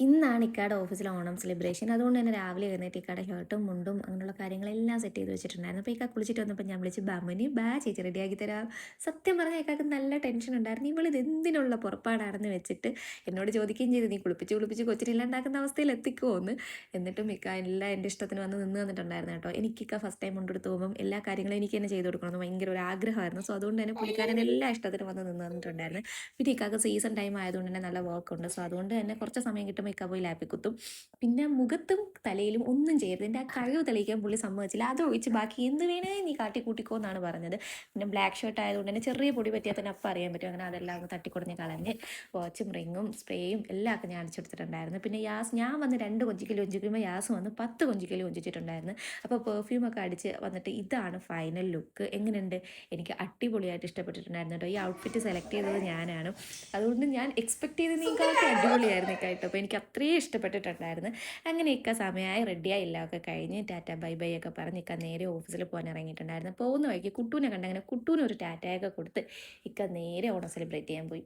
ഇന്നാണ് ഇക്കാടെ ഓഫീസിലെ ഓണം സെലിബ്രേഷൻ. അതുകൊണ്ട് തന്നെ രാവിലെ എഴുന്നേറ്റ് ഇക്കാടെ ഷർട്ടും, മുണ്ടും അങ്ങനെയുള്ള കാര്യങ്ങളെല്ലാം സെറ്റ് ചെയ്ത് വെച്ചിട്ടുണ്ടായിരുന്നു. അപ്പോൾ ഇക്ക കുളിച്ചിട്ട് വന്നപ്പോൾ ഞാൻ വിളിച്ച് "ബാമുനി ബാ ചേച്ചി റെഡിയാക്കി തരാം." സത്യം പറഞ്ഞാൽ ഇക്കാക്ക് നല്ല ടെൻഷൻ ഉണ്ടായിരുന്നു. ഇവളിത് എന്തിനുള്ള പുറപ്പാടാണെന്ന് വെച്ചിട്ട് എന്നോട് ചോദിക്കുകയും ചെയ്തു, "നീ കുളിപ്പിച്ച് കുളിപ്പിച്ച് കൊച്ചിനെ ഇല്ലാണ്ടാക്കുന്ന അവസ്ഥയിൽ എത്തിക്കുമോ എന്ന്?" എന്നിട്ടും ഇക്ക എല്ലാം എൻ്റെ ഇഷ്ടത്തിന് വന്ന് നിന്ന് തന്നിട്ടുണ്ടായിരുന്നു കേട്ടോ. എനിക്കിക്ക ഫസ്റ്റ് ടൈം മുണ്ടെടുത്ത് പോകുമ്പം എല്ലാ കാര്യങ്ങളും എനിക്ക് തന്നെ ചെയ്ത് കൊടുക്കണമെന്ന് ഭയങ്കര ഒരു ആഗ്രഹമായിരുന്നു. സോ അതുകൊണ്ട് തന്നെ പുള്ളിക്കാരൻ എല്ലാ ഇഷ്ടത്തിനും വന്ന് നിന്ന് തന്നിട്ടുണ്ടായിരുന്നു. പിന്നെ ഇക്കാക്ക് സീസൺ ടൈം ആയതുകൊണ്ട് തന്നെ നല്ല വർക്കുണ്ട്. സോ അതുകൊണ്ട് തന്നെ കുറച്ച് സമയം കിട്ടുമ്പോൾ ഇക്ക പോയി ലാപ്പിൽ കുത്തും. പിന്നെ മുഖത്തും തലയിലും ഒന്നും ചെയ്യരുത്. എൻ്റെ ആ കഴിവ് തെളിയിക്കാൻ പുള്ളി സമ്മതിച്ചില്ല. അതൊഴിച്ച് ബാക്കി എന്ത് വേണേ നീ കാട്ടിക്കൂട്ടിക്കോ എന്നാണ് പറഞ്ഞത്. പിന്നെ ബ്ലാക്ക് ഷർട്ട് ആയതുകൊണ്ട് തന്നെ ചെറിയ പൊടി പറ്റിയാൽ തന്നെ അപ്പം അറിയാൻ പറ്റും. അങ്ങനെ അതെല്ലാം ഒന്ന് തട്ടിക്കുടഞ്ഞ് കളഞ്ഞ് വാച്ചും റിങ്ങും സ്പ്രേയും എല്ലാം ഒക്കെ ഞാൻ അടിച്ചെടുത്തിട്ടുണ്ടായിരുന്നു. പിന്നെ ഞാൻ വന്ന് 2 കൊഞ്ചിക്കൽ കൊഞ്ചിക്കുമ്പോൾ യാസ് വന്ന് 10 കൊഞ്ചിക്കൽ കൊഞ്ചിച്ചിട്ടുണ്ടായിരുന്നു. അപ്പോൾ പെർഫ്യൂമൊക്കെ അടിച്ച് വന്നിട്ട് ഇതാണ് ഫൈനൽ ലുക്ക്. എങ്ങനെയുണ്ട്? എനിക്ക് അടിപൊളിയായിട്ട് ഇഷ്ടപ്പെട്ടിട്ടുണ്ടായിരുന്നു കേട്ടോ. ഈ ഔട്ട്ഫിറ്റ് സെലക്ട് ചെയ്തത് ഞാനാണ്. അതുകൊണ്ട് ഞാൻ എക്സ്പെക്ട് ചെയ്തതിനേക്കാളൊക്കെ അടിപൊളിയായിരുന്നു ഇക്കായിട്ട്. അപ്പോൾ എനിക്ക് അത്രയും ഇഷ്ടപ്പെട്ടിട്ടുണ്ടായിരുന്നു. അങ്ങനെ ഇക്ക സമയമായി റെഡിയായി എല്ലാം ഒക്കെ കഴിഞ്ഞ് ടാറ്റ ബൈ ബൈ ഒക്കെ പറഞ്ഞ് ഇക്ക നേരെ ഓഫീസിൽ പോകാൻ ഇറങ്ങിയിട്ടുണ്ടായിരുന്നു. പോകുന്ന വഴിക്ക് കുട്ടൂനെ കണ്ട് അങ്ങനെ കുട്ടൂന് ഒരു ടാറ്റയൊക്കെ കൊടുത്ത് ഇക്ക നേരെ ഓണം സെലിബ്രേറ്റ് ചെയ്യാൻ പോയി.